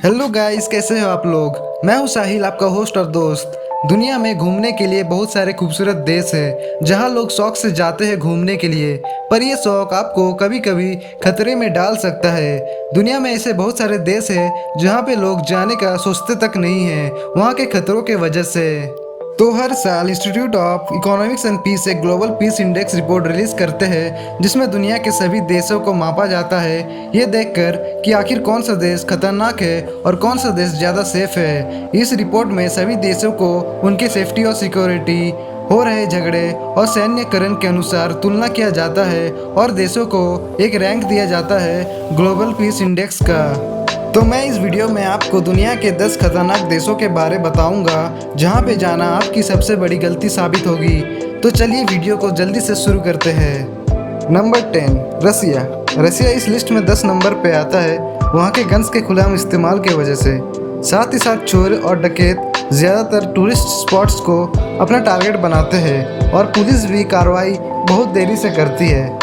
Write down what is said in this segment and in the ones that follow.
Hello guys, कैसे हो आप लोग। मैं हूं साहिल, आपका होस्ट और दोस्त। दुनिया में घूमने के लिए बहुत सारे खूबसूरत देश है जहां लोग शौक से जाते हैं घूमने के लिए। पर ये शौक आपको कभी कभी खतरे में डाल सकता है। दुनिया में ऐसे बहुत सारे देश हैं जहां पे लोग जाने का सोचते तक नहीं है, वहां के खतरों के वजह से। तो हर साल Institute of Economics and Peace एक Global Peace Index report release करते हैं जिसमें दुनिया के सभी देशों को मापा जाता है, ये देखकर कि आखिर कौन सा देश खतरनाक है और कौन सा देश ज़्यादा सेफ है। इस रिपोर्ट में सभी देशों को उनकी सेफ्टी और सिक्योरिटी, हो रहे झगड़े और सैन्यकरण के अनुसार तुलना किया जाता है और देशों को एक रैंक दिया जाता है ग्लोबल पीस इंडेक्स का। तो मैं इस वीडियो में आपको दुनिया के 10 खतरनाक देशों के बारे बताऊंगा जहां पे जाना आपकी सबसे बड़ी गलती साबित होगी। तो चलिए वीडियो को जल्दी से शुरू करते हैं। नंबर 10, रसिया। रसिया इस लिस्ट में 10 नंबर पे आता है वहां के गन्स के खुलेआम इस्तेमाल की वजह से। साथ ही साथ चोर और डकैत ज़्यादातर टूरिस्ट स्पॉट्स को अपना टारगेट बनाते हैं और पुलिस भी कार्रवाई बहुत देरी से करती है।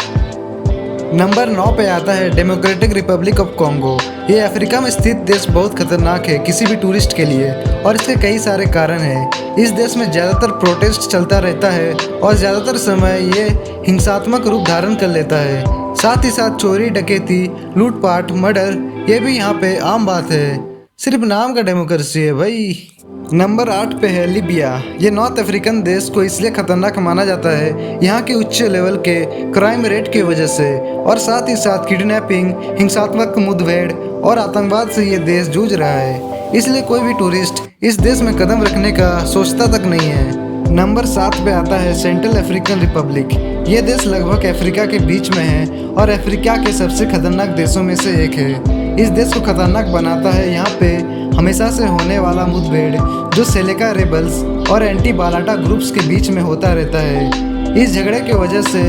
नंबर 9 पे आता है डेमोक्रेटिक रिपब्लिक ऑफ कॉन्गो। ये अफ्रीका में स्थित देश बहुत खतरनाक है किसी भी टूरिस्ट के लिए और इसके कई सारे कारण हैं। इस देश में ज़्यादातर प्रोटेस्ट चलता रहता है और ज़्यादातर समय ये हिंसात्मक रूप धारण कर लेता है। साथ ही साथ चोरी, डकैती, लूटपाट, मर्डर ये भी यहाँ पे आम बात है। सिर्फ नाम का डेमोक्रेसी है भाई। नंबर 8 पे है लिबिया। ये नॉर्थ अफ्रीकन देश को इसलिए खतरनाक माना जाता है यहाँ के उच्च लेवल के क्राइम रेट की वजह से और साथ ही साथ किडनैपिंग, हिंसात्मक मुठभेड़ और आतंकवाद से ये देश जूझ रहा है। इसलिए कोई भी टूरिस्ट इस देश में कदम रखने का सोचता तक नहीं है। नंबर 7 पे आता है सेंट्रल अफ्रीकन रिपब्लिक। ये देश लगभग अफ्रीका के बीच में है और अफ्रीका के सबसे खतरनाक देशों में से एक है। इस देश को खतरनाक बनाता है यहाँ पे हमेशा से होने वाला मुठभेड़ जो सेलेका रेबल्स और एंटी बालाटा ग्रुप्स के बीच में होता रहता है। इस झगड़े की वजह से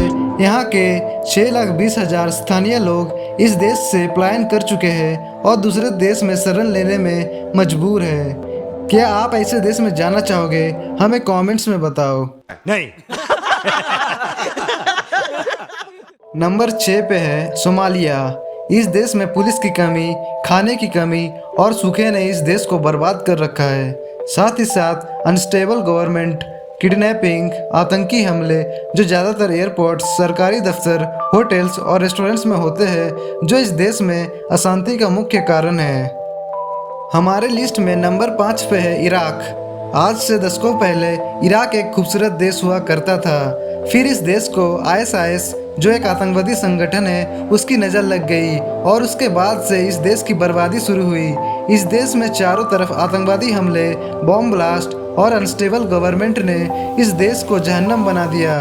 यहाँ के 6,20,000 स्थानीय लोग इस देश से पलायन कर चुके हैं और दूसरे देश में शरण लेने में मजबूर है। क्या आप ऐसे देश में जाना चाहोगे? हमें कमेंट्स में बताओ। नहीं। नंबर 6 पे है सोमालिया। इस देश में पुलिस की कमी, खाने की कमी और सूखे ने इस देश को बर्बाद कर रखा है। साथ ही साथ अनस्टेबल गवर्नमेंट, किडनैपिंग, आतंकी हमले जो ज़्यादातर एयरपोर्ट्स, सरकारी दफ्तर, होटल्स और रेस्टोरेंट्स में होते हैं जो इस देश में अशांति का मुख्य कारण है। हमारे लिस्ट में नंबर 5 पे है इराक। आज से दशकों पहले इराक एक खूबसूरत देश हुआ करता था। फिर इस देश को ISIS जो एक आतंकवादी संगठन है उसकी नज़र लग गई और उसके बाद से इस देश की बर्बादी शुरू हुई। इस देश में चारों तरफ आतंकवादी हमले, बॉम्ब ब्लास्ट और अनस्टेबल गवर्नमेंट ने इस देश को जहन्नम बना दिया।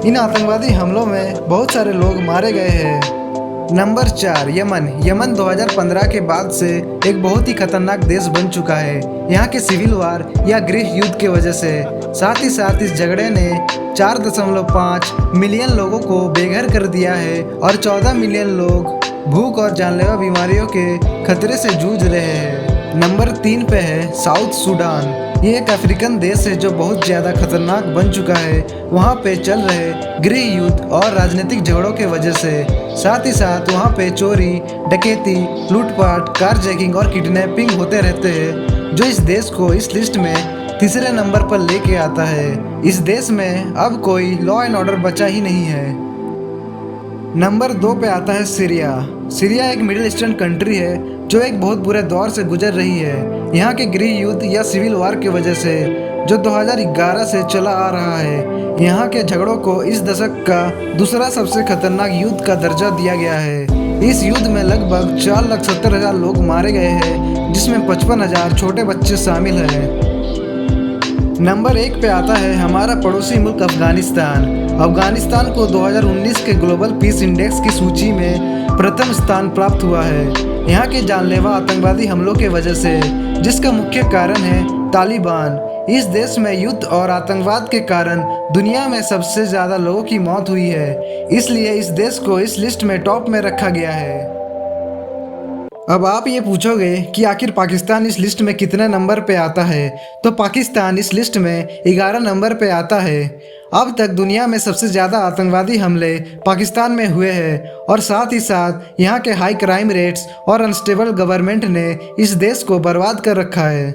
इन आतंकवादी हमलों में बहुत सारे लोग मारे गए हैं। Number 4, Yemen. यमन 2015 के बाद से एक बहुत ही खतरनाक देश बन चुका है यहाँ के सिविल वार या गृह युद्ध की वजह से। साथ ही साथ इस झगड़े ने 4.5 मिलियन लोगों को बेघर कर दिया है और 14 मिलियन लोग भूख और जानलेवा बीमारियों के खतरे से जूझ रहे हैं। नंबर 3 पे है साउथ सूडान। ये एक अफ्रीकन देश है जो बहुत ज़्यादा खतरनाक बन चुका है वहाँ पे चल रहे गृह युद्ध और राजनीतिक झगड़ों के वजह से। साथ ही साथ वहाँ पे चोरी, डकैती, लूटपाट, कारजैकिंग और किडनैपिंग होते रहते हैं जो इस देश को इस लिस्ट में तीसरे नंबर पर लेके आता है। इस देश में अब कोई लॉ एंड ऑर्डर बचा ही नहीं है। नंबर 2 पे आता है सीरिया। सीरिया एक मिडिल ईस्टर्न कंट्री है जो एक बहुत बुरे दौर से गुजर रही है यहाँ के गृह युद्ध या सिविल वार की वजह से जो 2011 से चला आ रहा है। यहाँ के झगड़ों को इस दशक का दूसरा सबसे खतरनाक युद्ध का दर्जा दिया गया है। इस युद्ध में लगभग 4,70,000 लोग मारे गए हैं जिसमें 55,000 छोटे बच्चे शामिल हैं। नंबर 1 पे आता है हमारा पड़ोसी मुल्क अफगानिस्तान। अफगानिस्तान को 2019 के ग्लोबल पीस इंडेक्स की सूची में प्रथम स्थान प्राप्त हुआ है यहाँ के जानलेवा आतंकवादी हमलों के वजह से, जिसका मुख्य कारण है तालिबान। इस देश में युद्ध और आतंकवाद के कारण दुनिया में सबसे ज़्यादा लोगों की मौत हुई है, इसलिए इस देश को इस लिस्ट में टॉप में रखा गया है। अब आप ये पूछोगे कि आखिर पाकिस्तान इस लिस्ट में कितने नंबर पे आता है, तो पाकिस्तान इस लिस्ट में 11 नंबर पे आता है। अब तक दुनिया में सबसे ज़्यादा आतंकवादी हमले पाकिस्तान में हुए हैं और साथ ही साथ यहाँ के हाई क्राइम रेट्स और अनस्टेबल गवर्नमेंट ने इस देश को बर्बाद कर रखा है।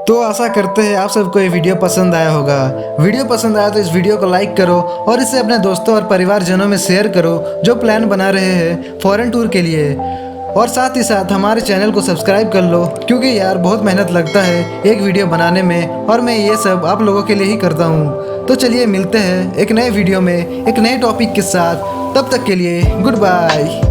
तो आशा करते हैं आप सबको ये वीडियो पसंद आया होगा। वीडियो पसंद आया तो इस वीडियो को लाइक करो और इसे अपने दोस्तों और परिवारजनों में शेयर करो जो प्लान बना रहे हैं फॉरेन टूर के लिए। और साथ ही साथ हमारे चैनल को सब्सक्राइब कर लो, क्योंकि यार बहुत मेहनत लगता है एक वीडियो बनाने में और मैं ये सब आप लोगों के लिए ही करता हूँ। तो चलिए मिलते हैं एक नए वीडियो में एक नए टॉपिक के साथ। तब तक के लिए गुड बाय।